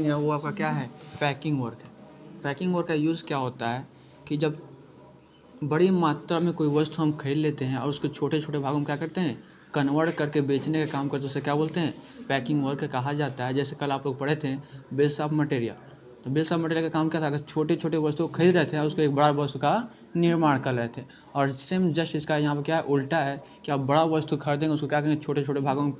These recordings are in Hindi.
है वो आपका क्या है, पैकिंग वर्क है। पैकिंग वर्क का यूज़ क्या होता है कि जब बड़ी मात्रा में कोई वस्तु हम खरीद लेते हैं और उसको छोटे छोटे भागों में क्या करते हैं, कन्वर्ट करके बेचने का काम करते हैं, उसे क्या बोलते हैं, पैकिंग वर्क कहा जाता है। जैसे कल आप लोग पढ़े थे बिल्स ऑफ मटेरियल, तो बिल्स ऑफ मटेरियल का काम क्या था, अगर छोटे छोटे वस्तु को खरीद रहे थे और उसको एक बड़ा वस्तु का निर्माण कर रहे थे। और सेम जस्ट इसका यहाँ पर क्या है, उल्टा है कि आप बड़ा वस्तु खरीदेंगे उसको क्या करेंगे, छोटे छोटे भागों में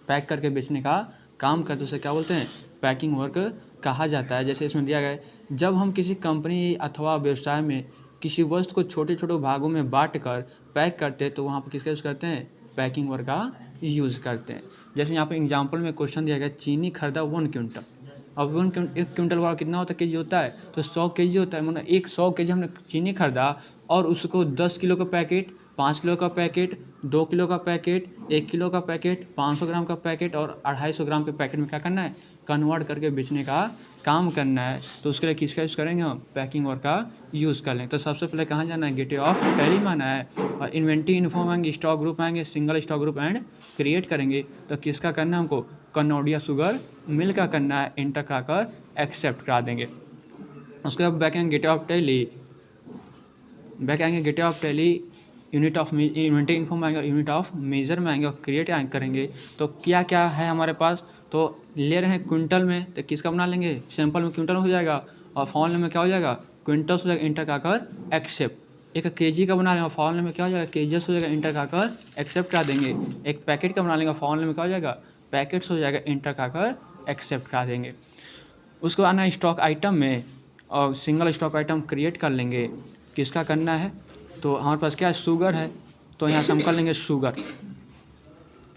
पैक करके बेचने का काम करते, उसे क्या बोलते हैं, पैकिंग वर्क कहा जाता है। जैसे इसमें दिया गया है, जब हम किसी कंपनी अथवा व्यवसाय में किसी वस्तु को छोटे छोटे भागों में बांट कर पैक करते हैं तो वहाँ पर किसका यूज़ करते हैं, पैकिंग वर्क का यूज़ करते हैं। जैसे यहाँ पर एग्जाम्पल में क्वेश्चन दिया गया, चीनी खरीदा 1 क्विंटल। अब 1 क्विंटल वाला कितना होता है, केजी होता है, तो 100 केजी होता है। मतलब 100 केजी हमने चीनी खरीदा और उसको 10 किलो का पैकेट, 5 किलो का पैकेट, 2 किलो का पैकेट, 1 किलो का पैकेट, 500 ग्राम का पैकेट और 250 ग्राम के पैकेट में क्या करना है, कन्वर्ट करके बेचने का काम करना है। तो उसके लिए किसका यूज़ करेंगे हम, पैकिंग वर्क का यूज़ कर लेंगे। तो सबसे पहले कहाँ जाना है, गेटवे ऑफ टैली में आना है और इन्वेंटरी इन्फॉर्म आएंगे, स्टॉक ग्रुप आएंगे, single stock group and create करेंगे। तो किसका करना है हमको, कनौडिया शुगर मिल का करना है, एंटर कराकर एक्सेप्ट करा देंगे। उसके बाद बैक आएंगे gateway of tally, gateway of tally, unit of inventory inform आएंगे, यूनिट ऑफ मेजर में आएंगे और क्रिएट करेंगे। तो क्या क्या है हमारे पास, तो ले रहे हैं क्विंटल में, तो किसका बना लेंगे, सैंपल में क्विंटल हो जाएगा और फॉर्मूले में क्या हो जाएगा, क्विंटल्स हो जाएगा, इंटर कर एक्सेप्ट। एक केजी का बना लेंगे और फॉर्मूले में क्या हो जाएगा, केजीएस हो जाएगा, इंटर कर एक्सेप्ट करा देंगे। एक पैकेट का बना लेंगे, फॉर्मूले में क्या हो जाएगा, पैकेट्स हो जाएगा, इंटर कर एक्सेप्ट करा देंगे। उसको आना है स्टॉक आइटम में और सिंगल स्टॉक आइटम क्रिएट कर लेंगे। किसका करना है, तो हमारे पास क्या है, शुगर है, तो यहाँ से हम कर लेंगे शुगर,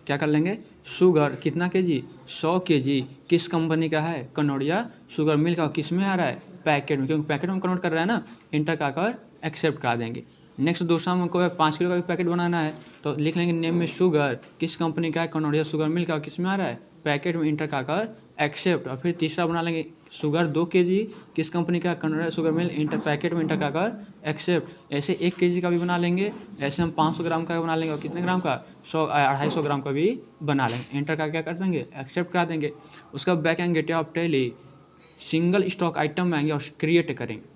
क्या कर लेंगे, शुगर कितना केजी, 100 केजी, किस कंपनी का है, कनौडिया शुगर मिल का, किस में आ रहा है, पैकेट में, क्योंकि पैकेट में कन्वर्ट कर रहा है ना, इंटर कर एक्सेप्ट करा देंगे। नेक्स्ट दूसरा हमको 5 किलो का भी पैकेट बनाना है, तो लिख लेंगे नेम में शुगर, किस कंपनी का है, कनौडिया शुगर मिल का, किस में आ रहा है, पैकेट में, इंटर कर एक्सेप्ट। और फिर तीसरा बना लेंगे शुगर 2 केजी, किस कंपनी का, Kanodia sugar mill, inter packet में, इंटर कर एक्सेप्ट। ऐसे 1 केजी का भी बना लेंगे, ऐसे हम 500 ग्राम का बना लेंगे और कितने ग्राम का, 250 ग्राम का भी बना लेंगे, इंटर का क्या कर देंगे, एक्सेप्ट करा देंगे। उसका बैक आएंगे gateway of tally, single stock item में आएंगे और क्रिएट करेंगे।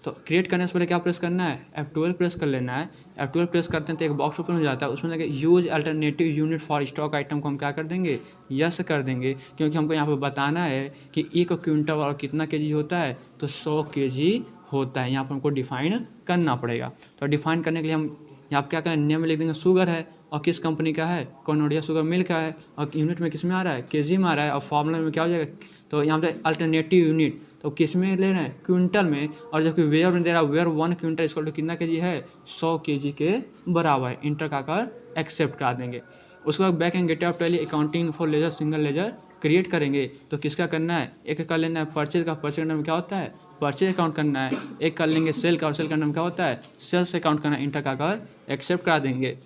तो क्रिएट करने से पहले क्या प्रेस करना है, F12 प्रेस कर लेना है। F12 प्रेस करते हैं तो एक बॉक्स ओपन हो जाता है, उसमें लगे use alternative unit for stock item को हम क्या कर देंगे, यस कर देंगे, क्योंकि हमको यहाँ पे बताना है कि 1 क्विंटल और कितना केजी होता है, तो 100 केजी होता है। यहाँ पर हमको डिफाइन करना पड़ेगा। तो डिफाइन करने के लिए हम यहाँ पर क्या करें, नेम में लिख देंगे शुगर है और किस कंपनी का है, कनौडिया शुगर मिल का है, और यूनिट में किस में आ रहा है, केजी में आ रहा है, और फॉर्मूला में क्या हो जाएगा, तो यहाँ पे अल्टरनेटिव यूनिट, तो किस में ले रहे हैं, क्विंटल में, और जबकि वेयर में दे रहा है, वेयर 1 क्विंटल इसको तो कितना केजी है, 100 केजी के बराबर है, इंटर कर एक्सेप्ट करा देंगे। उसके बाद back end gateway of Tally accounting for ledger single ledger create करेंगे। तो किसका करना है, एक कर लेना है परचेज का, परचेज करने में क्या होता है, परचेज अकाउंट करना है। एक कर लेंगे सेल का, और सेल करने में क्या होता है, सेल्स अकाउंट करना है, इंटर कर एक्सेप्ट करा देंगे।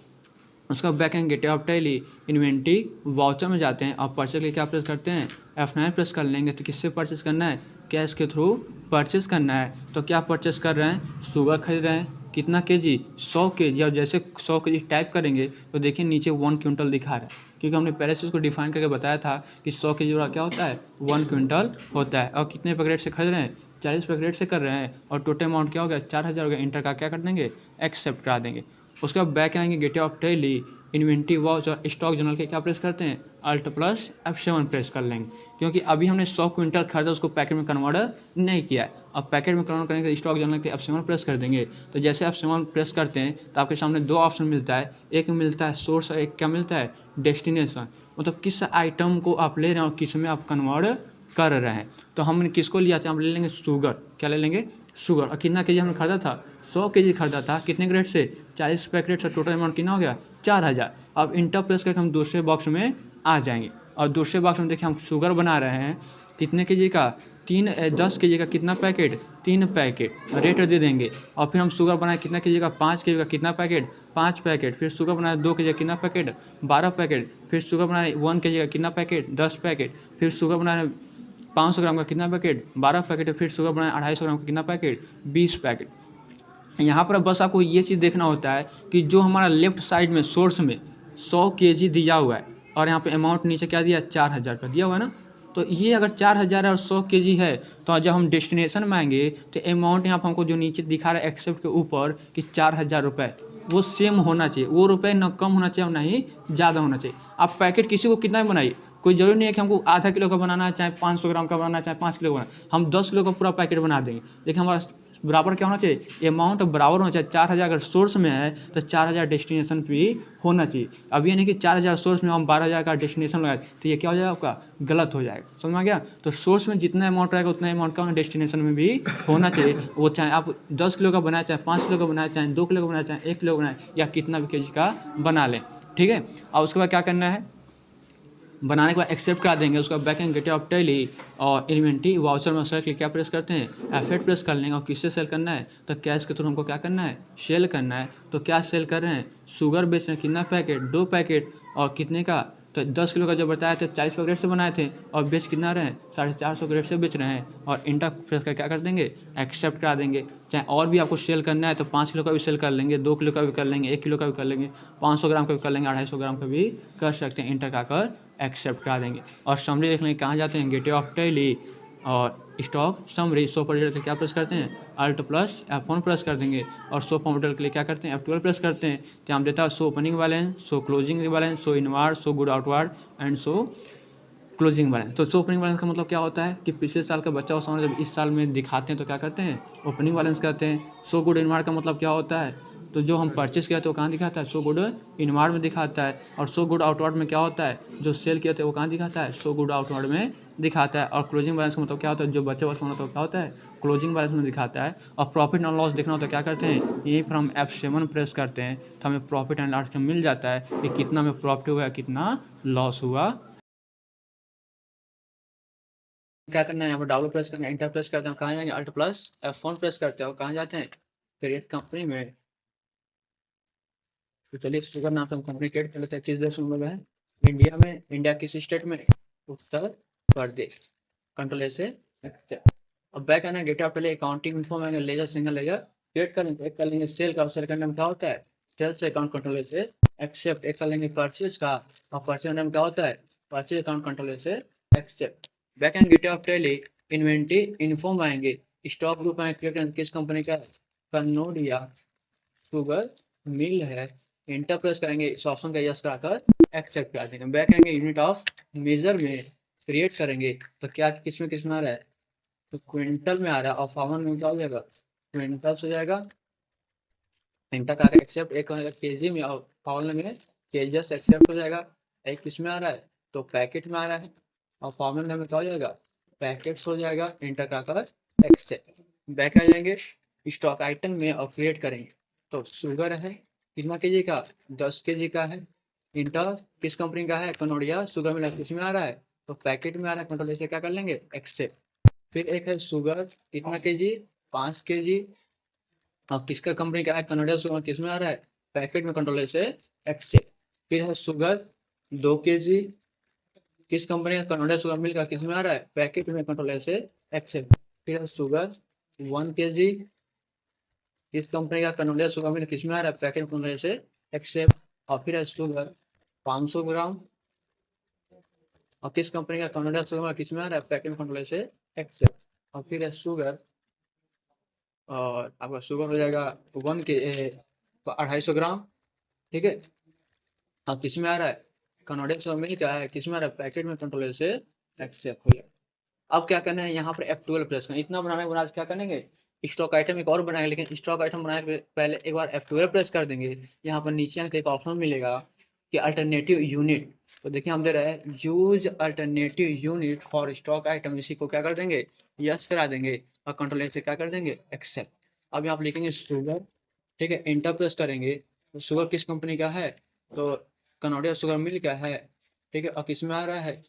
उसका back end gateway of tally inventory voucher में जाते हैं और परचेज के लिए क्या प्रेस करते हैं, F9 प्रेस कर लेंगे। तो किससे परचेस करना है, कैश के थ्रू परचेस करना है। तो क्या परचेस कर रहे हैं, शुगर खरीद रहे हैं, कितना केजी, 100 केजी, और जैसे 100 केजी टाइप करेंगे तो देखिए नीचे 1 क्विंटल दिखा रहा है, क्योंकि हमने पहले से उसको डिफाइन करके बताया था कि 100 केजी वाला क्या होता है, 1 क्विंटल होता है। और कितने पैकेट से खरीद रहे हैं, 40 पैकेट से कर रहे हैं, और टोटल अमाउंट क्या हो गया, 4000 हो गया, इंटर का क्या कर देंगे, एक्सेप्ट करा देंगे। उसके बाद बैक आएंगे gateway of tally inventory watch और स्टॉक जनरल के क्या प्रेस करते हैं, अल्ट प्लस F7 प्रेस कर लेंगे, क्योंकि अभी हमने 100 क्विंटल खरीदा, उसको पैकेट में कन्वर्ट नहीं किया है। अब पैकेट में कन्वर्ट करने के स्टॉक जनरल के F7 प्रेस कर देंगे। तो जैसे F7 प्रेस करते हैं तो आपके सामने 2 ऑप्शन मिलता है, एक मिलता है सोर्स और एक क्या मिलता है, डेस्टिनेशन, मतलब किस आइटम को आप ले रहे हैं और किस में आप कन्वर्ट कर रहे हैं। तो हमने किसको लिया था, हम ले लेंगे शुगर, क्या ले लेंगे, शुगर। और कितना केजी हमने खरीदा था, 100 केजी खरीदा था, कितने ग्रेड से, 40 पैकेट से, टोटल अमाउंट कितना हो गया, 4000। अब इंटर प्रेस करके हम दूसरे बॉक्स में आ जाएंगे, और दूसरे बॉक्स में देखिए हम शुगर बना रहे हैं, कितने केजी का, 10 केजी का, कितना पैकेट, 3 पैकेट, रेट दे देंगे। और फिर हम शुगर बनाए कितना केजी का, 5 केजी का, कितना पैकेट, 5 पैकेट। फिर शुगर बनाए 2 केजी का, कितना पैकेट, 12 पैकेट। फिर शुगर बनाए 1 केजी का, कितना पैकेट, 10 पैकेट। फिर शुगर बनाए 500 ग्राम का, कितना पैकेट, 12 पैकेट। फिर शुगर बनाए 250 ग्राम का, कितना पैकेट, 20 पैकेट। यहाँ पर बस आपको ये चीज़ देखना होता है कि जो हमारा लेफ्ट साइड में सोर्स में 100 केजी दिया हुआ है, और यहाँ पे अमाउंट नीचे क्या दिया, 4000 का दिया हुआ है ना, तो ये अगर 4000 और 100 केजी है तो जब हम डेस्टिनेशन में आएंगे तो अमाउंट यहाँ पर हमको जो नीचे दिखा रहा है एक्सेप्ट के ऊपर कि 4000 रुपये, वो सेम होना चाहिए, वो रुपये ना कम होना चाहिए और ना ही ज़्यादा होना चाहिए। आप पैकेट किसी को कितना भी बनाइए, कोई ज़रूरी नहीं है कि हमको आधा किलो का बनाना है, चाहे 500 ग्राम का बनाना है, चाहे 5 किलो का बनाना है, हम 10 किलो का पूरा पैकेट बना देंगे। लेकिन हमारा बराबर क्या होना चाहिए, अमाउंट बराबर होना चाहिए। 4000 अगर सोर्स में है तो 4000 डेस्टिनेशन पे भी होना चाहिए। अब ये नहीं कि 4000 सोर्स में हम 12000 का डेस्टिनेशन लगाए तो ये क्या हो जाएगा, आपका गलत हो जाएगा। समझ में आ गया। तो सोर्स में जितना अमाउंट रहेगा उतना अमाउंट का डेस्टिनेशन में भी होना चाहिए। वो चाहे आप 10 किलो का बनाए, चाहे 5 किलो का बनाए, चाहे 2 किलो का बनाए, चाहे 1 किलो का बनाए, या कितना भी केजी का बना लें। ठीक है। और उसके बाद क्या करना है, बनाने के बाद एक्सेप्ट करा देंगे। उसका back end gateway of tally और इन्वेंट्री वाउचर में सेल क्या प्रेस करते हैं, F8 प्रेस कर लेंगे। और किससे सेल करना है, तो कैश के थ्रू हमको क्या करना है, सेल करना है। तो क्या सेल कर रहे हैं, शुगर बेच रहे हैं। कितना पैकेट, 2 पैकेट। और कितने का, तो 10 किलो का जब बताया था 40 पैकेट से बनाए थे, और बेच कितना रहे हैं, 450 ग्रेड से बेच रहे हैं। और इंटर प्रेस का क्या कर देंगे, एक्सेप्ट करा देंगे। चाहे और भी आपको सेल करना है तो 5 किलो का भी सेल कर लेंगे, 2 किलो का भी कर लेंगे, 1 किलो का भी कर लेंगे, 500 ग्राम का भी कर लेंगे, 250 ग्राम का भी कर सकते हैं। इंटर का कर एक्सेप्ट करा देंगे। और समरी देख लेंगे कहाँ जाते हैं, गेटवे ऑफ टैली और स्टॉक समरी। शो पर क्या प्रेस करते हैं, अल्ट प्लस F1 प्रेस कर देंगे। और शो फॉर्मेटर के लिए क्या करते हैं, F12 प्रेस करते हैं। तो हम देता है show opening balance, show closing balance, show inward, show good outward and show closing balance. तो शो ओपनिंग बैलेंस का मतलब क्या होता है कि पिछले साल का बचा हुआ सामान जब इस साल में दिखाते हैं तो क्या करते हैं, ओपनिंग बैलेंस करते हैं। शो गुड इनवार्ड का मतलब क्या होता है, तो जो हम परचेस किया था वो कहाँ दिखाता है, शो गुड इनवार्ड में दिखाता है। और शो गुड आउटवार्ड में क्या होता है, जो सेल किया था वो कहाँ दिखाता है, शो गुड आउटवार्ड में दिखाता है। और क्लोजिंग बैलेंस का मतलब क्या होता है, जो बचा हुआ सामान होता है क्या होता है, क्लोजिंग बैलेंस में दिखाता है। और प्रॉफिट एंड लॉस देखना होता है क्या करते हैं, यहीं पर हम F7 प्रेस करते हैं तो हमें प्रॉफिट एंड लॉस मिल जाता है कि कितना में प्रॉफिट हुआ, कितना लॉस हुआ। क्या करना है, यहाँ पर डब्ल्यू प्रेस करना है, इंटर प्रेस करते हैं, कहाँ जाएंगे, अल्ट प्लस F1 प्रेस करते हैं और कहाँ जाते हैं, क्रिएट कंपनी में। तो चलिए शुगर नाम से हम कंपनी क्रिएट कर लेते हैं। किस देश में है, इंडिया में। इंडिया किस स्टेट में, उत्तर प्रदेश। कंट्रोल ए से एक्सेप्ट। अब बैक आना, गेट ऑफ पहले अकाउंटिंग इन्फॉर्म आएंगे, लेजर सिंगल लेजर क्रिएट कर लेंगे। एक कर लेंगे सेल का, सेल करने में क्या होता है, सेल से अकाउंट, कंट्रोल ए से एक्सेप्ट। एक कर लेंगे परचेज का, और परचेज करने में क्या होता है, परचेज अकाउंट, कंट्रोल ए से accept. Back end gate of Tally inventory inform आएंगे, स्टॉक ग्रुप आएंगे, क्रिएट किस कंपनी का, कनोडिया शुगर मिल है। इंटर प्रेस करेंगे, इस ऑप्शन का यस कराकर एक्सेप्ट कर देंगे। बैक आएंगे, यूनिट ऑफ मेजर में क्रिएट करेंगे। तो क्या किस में आ रहा है, तो क्विंटल में आ रहा है। और फॉर्मल में क्या हो जाएगा, क्विंटल्स हो जाएगा। इंटर का एक्सेप्ट, एक केजी में, और फॉर्मल में केजीएस एक्सेप्ट हो जाएगा। एक किस में आ रहा है, तो पैकेट में आ रहा है। और फॉर्मल में क्या हो जाएगा, पैकेट्स हो जाएगा। इंटर का एक्सेप्ट। बैक आ जाएंगे, स्टॉक आइटम में और क्रिएट करेंगे। तो शुगर है कितना केजी का, 10 केजी का है। इंटर किस कंपनी का है, कनोडिया शुगर मिल, किस में आ रहा है, तो पैकेट में आ रहा है। कंट्रोल ऐसे क्या कर लेंगे, एक्सेप्ट। फिर एक है शुगर कितना केजी, 5 केजी। और किसका कंपनी का है, कनोडिया शुगर, किस में आ रहा है, पैकेट में, कंट्रोल से एक्सेप्ट। फिर है शुगर 2 केजी, किस कंपनी का, कनोडिया शुगर मिल का, किस में आ रहा है, पैकेट में, कंट्रोल से एक्सेप्ट। फिर है शुगर 1 केजी, किस कंपनी का, कनोडिया शुगर मिल, किस में आ रहा है, पैकेट में, कंट्रोल से एक्सेप्ट। और फिर है शुगर 500 ग्राम, और किस कंपनी का, कनोडिया शुगर, किस में आ रहा है, पैकेट में, कंट्रोल से एक्सेप्ट। और फिर है शुगर, और आपका शुगर हो जाएगा 1 के 250 ग्राम। ठीक है। अब किस में आ रहा है, कनोडिया शुगर मिल क्या है, किस में आ रहा है, पैकेट में, कंट्रोल से एक्सेप्ट हो जाएगा। अब क्या करना है, यहाँ पर F12 प्रेस करना। इतना बनाने के बाद क्या करेंगे, स्टॉक आइटम एक और बनाएंगे। लेकिन स्टॉक आइटम बनाने के पहले एक बार F12 प्रेस कर देंगे। यहाँ पर नीचे एक ऑप्शन मिलेगा कि अल्टरनेटिव यूनिट। तो देखिए हम दे रहे हैं use alternative unit for stock item, इसी को क्या कर देंगे, यस करा देंगे। और कंट्रोल से क्या कर देंगे, एक्सेप्ट। अब यहाँ पर लिखेंगे शुगर। ठीक है। इंटर प्रेस करेंगे। तो शुगर किस कंपनी का है, तो कनोडिया शुगर मिल का है। ठीक है। और किस में आ रहा है,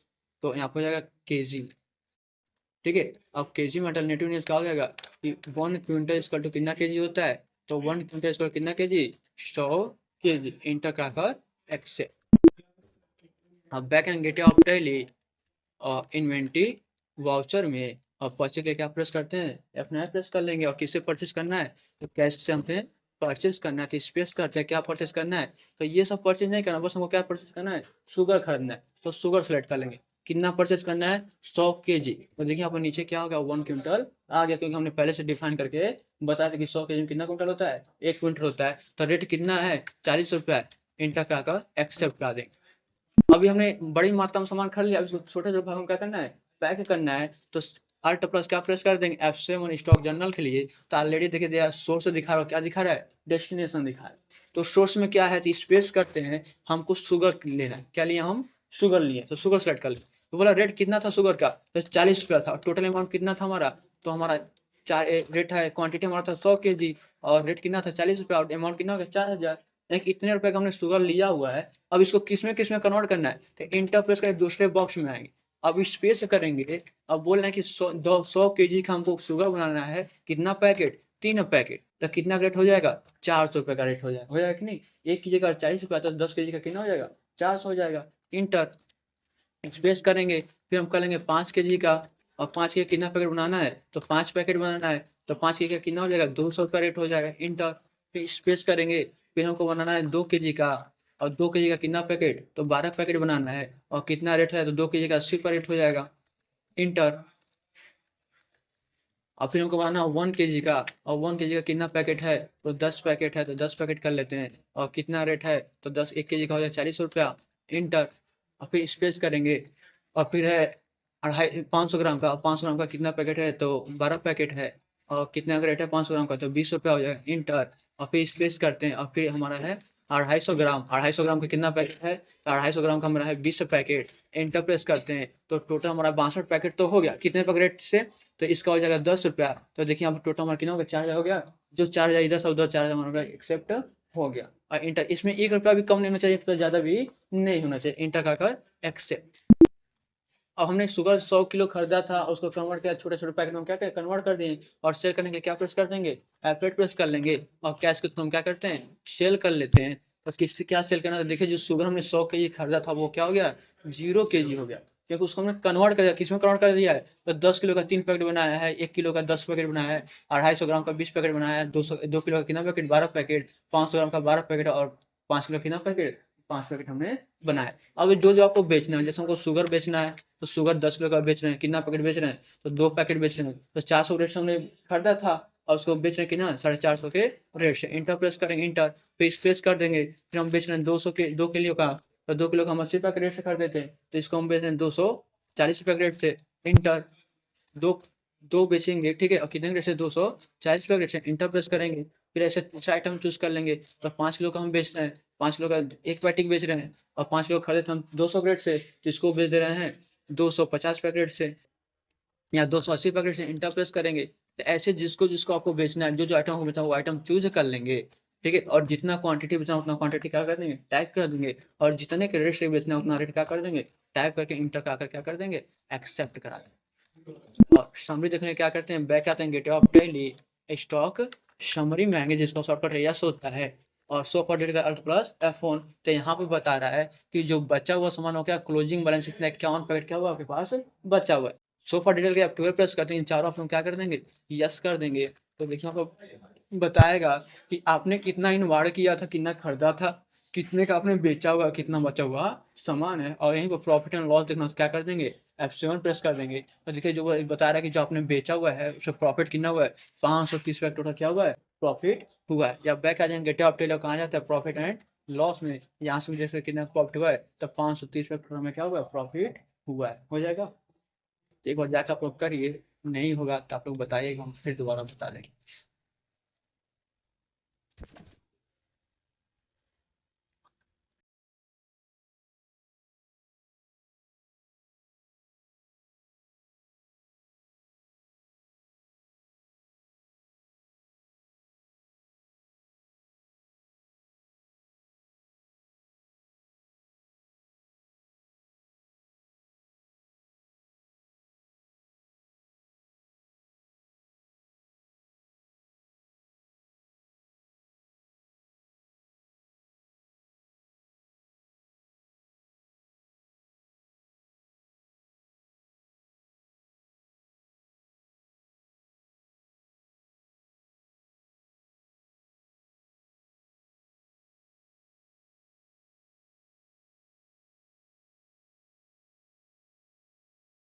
तो यहाँ पर जाएगा केजी। ठीक है। अब केजी में अल्टरनेटिव न्यूज क्या हो जाएगा कि 1 क्विंटल इसका टू कितना केजी होता है, तो 1 क्विंटल इसका कितना केजी, 100 केजी। इंटर कराकर एक्सेप्ट। अब back end gate of Tally और इन्वेंट्री वाउचर में, और परचेज के क्या प्रेस करते हैं, F9 प्रेस कर लेंगे। और किससे परचेज करना है, तो कैश से हमने परचेज करना है। तो स्पेस करते हैं, क्या परचेज करना है, तो ये सब परचेज नहीं करना, बस हमको क्या परचेज करना है, शुगर खरीदना है। तो शुगर सेलेक्ट कर लेंगे, कितना परचेज करना है 100 kg। तो देखिए यहाँ पर नीचे क्या होगा 1 क्विंटल आ गया, क्योंकि हमने पहले से डिफाइन करके बताया था कि 100 kg में कितना क्विंटल होता है, 1 क्विंटल होता है। तो रेट कितना है 40 रुपया। इंटर का कर एक्सेप्ट करा देंगे। अभी हमने बड़ी मात्रा में सामान खरीद लिया, अब इसको छोटे छोटे भागों में क्या करना है, पैक करना है। तो अल्ट प्लस क्या प्रेस कर देंगे, F7 स्टॉक जर्नल के लिए। तो ऑलरेडी देखिए दिया सोर्स दिखा रहा है, क्या दिखा रहा है, डेस्टिनेशन दिखा रहा है। तो सोर्स में क्या है, तो स्पेस करते हैं, हमको शुगर लेना है, क्या लिया हम, शुगर लिए, तो शुगर सेलेक्ट कर ले। तो बोला रेट कितना था शुगर का, तो 40 रुपया था। टोटल अमाउंट कितना था हमारा, तो हमारा चार रेट है, क्वांटिटी हमारा था 100 kg, और रेट कितना था 40 रुपया, और अमाउंट कितना हो गया 4000। इतने रुपए का हमने शुगर लिया हुआ है। अब इसको किस में कन्वर्ट करना है, तो इंटर प्रेस का दूसरे बॉक्स में आएंगे। अब स्पेस करेंगे। अब बोल रहे हैं कि 100 kg का हमको शुगर बनाना है, कितना पैकेट, 3 पैकेट। तो कितना का रेट हो जाएगा, 400 रुपये का रेट हो जाएगा कि नहीं। 1 kg का 40 रुपया, तो 10 kg का कितना हो जाएगा, 400 हो जाएगा। इंटर स्पेस करेंगे, फिर हम करेंगे 5 kg का, और 5 kg कितना पैकेट बनाना है, तो 5 पैकेट बनाना है। तो 5 kg का कितना हो जाएगा, 200 रुपया रेट हो जाएगा। इंटर फिर स्पेस करेंगे, फिर हमको बनाना है 2 kg का, और 2 kg का कितना पैकेट, तो 12 पैकेट बनाना है, और कितना रेट है, तो 2 kg का 80 रुपया रेट हो जाएगा। इंटर और फिर हमको बनाना है 1 kg का, और 1 kg का कितना पैकेट है, तो 10 पैकेट है, तो 10 पैकेट कर लेते हैं। और कितना रेट है, तो 1 kg का हो जाएगा 40 रुपया। इंटर और फिर स्पेस करेंगे, और फिर है 500 ग्राम का, 500 ग्राम का कितना पैकेट है, तो 12 पैकेट है। और कितना का रेट है 500 ग्राम का, तो 20 रुपया हो जाएगा। इंटर और फिर स्पेस करते हैं, और फिर हमारा है 250 ग्राम, 250 ग्राम का कितना पैकेट है, तो 250 ग्राम का हमारा है 20 पैकेट। एंटर प्रेस करते हैं, तो टोटल हमारा 62 पैकेट तो हो गया, कितने पैकेट से, तो इसका हो जाएगा 10 रुपया। तो देखिए यहाँ पर टोटल हमारा कितना हो गया, 4000 हो गया। जो 4000 इधर से उधर 4000 हमारा एक्सेप्ट हो गया। और इंटर इसमें 1 रुपया भी कम नहीं होना चाहिए, एक रुपया ज़्यादा भी नहीं होना चाहिए। इंटर का कर एक्सेप्ट। अब हमने शुगर 100 किलो खरीदा था, उसको कन्वर्ट किया छोटे छोटे पैकेट में, क्या क्या कन्वर्ट कर दिए। और सेल करने के लिए क्या प्रेस कर देंगे, F8 प्रेस कर लेंगे। और कैश के थ्रू हम क्या करते हैं, सेल कर लेते हैं। तो किससे क्या सेल करना, तो देखिए जो शुगर हमने 100 kg खरीदा था वो क्या हो गया, 0 kg हो गया, क्योंकि उसको हमने कन्वर्ट कर दिया। किस में कन्वर्ट कर दिया है, तो 10 किलो का 3 पैकेट बनाया है, 1 किलो का 10 पैकेट बनाया है, 250 ग्राम का 20 पैकेट बनाया है, 2 किलो का कितना पैकेट, 12 पैकेट, 500 ग्राम का 12 पैकेट, और 5 किलो कितना पैकेट, 5 पैकेट हमने बनाया। अब जो जो आपको बेचना है, जैसे हमको शुगर बेचना है, तो शुगर 10 किलो का बेच रहे हैं, कितना पैकेट बेच रहे हैं, तो 2 पैकेट बेच रहे हैं। तो 400 रेट से हमने खरीदा था, और उसको बेच रहे हैं कितना, 450 के रेट से। इंटर प्रेस करेंगे, इंटर फिर स्पेस कर देंगे, फिर हम बेच रहे हैं 200 के 2 किलो का। तो 2 किलो का हम 80 रुपये के रेट से खरीदे थे, तो इसको हम बेच रहे हैं 240 रुपये के रेट से। इंटर दो दो बेचेंगे, ठीक है, और कितने के रेट से, 240 रुपये के रेट से। इंटर प्रेस करेंगे, फिर ऐसे दूसरा आइटम चूज कर लेंगे। तो 5 किलो का हम बेच रहे हैं, 5 किलो का एक पैकेट बेच रहे हैं, और 5 किलो खरीदे थे हम 200 के रेट से, तो इसको बेच दे रहे हैं 250 पैकेट से, या 280 पैकेट से। इंटर प्रेस करेंगे, तो ऐसे जिसको जिसको आपको बेचना है, जो जो आइटम को बेचना है वो आइटम चूज कर लेंगे, ठीक है। और जितना क्वांटिटी बेचना है उतना क्वांटिटी क्या कर देंगे, टाइप कर देंगे। और जितने के रेट से बेचना है उतना रेट क्या कर देंगे, टाइप करके इंटर का कर क्या कर देंगे, एक्सेप्ट करा देंगे। और समरी देखने के क्या करते हैं, बैक आते हैं, gate of Tally stock summary में, जिसका शॉर्टकट यस होता है। और so for data alt plus F1। तो यहाँ पे बता रहा है कि जो बचा हुआ सामान हो गया, क्लोजिंग बैलेंस इतना 51 पैकेट क्या हुआ आपके पास बचा हुआ है। सो फॉर डिटेल के आप 12 प्रेस करते हैं, चारों ऑप्शन क्या कर देंगे, यस कर देंगे। तो देखिए आपको बताएगा कि आपने कितना इन्वार किया था, कितना खरीदा था, कितने का आपने बेचा हुआ, कितना बचा हुआ सामान है। और यहीं पर प्रॉफिट एंड लॉस देखना, तो क्या कर देंगे, F7 प्रेस कर देंगे। तो देखिए जो बता रहा है कि जो आपने बेचा हुआ है उससे प्रॉफिट कितना हुआ है, 530 का टोटल क्या हुआ है, प्रॉफिट हुआ है। या बैक आ जाएंगे, गेट ऑफ टेलर कहाँ जाता है, प्रॉफिट एंड लॉस में। यहाँ से जैसे कितना प्रॉफिट हुआ है, तो 530 का टोटल में क्या हुआ है, प्रॉफिट हुआ है, हो जाएगा। तो एक बार जाकर आप लोग करिए, नहीं होगा तो आप लोग बताइएगा, हम फिर दोबारा बता देंगे।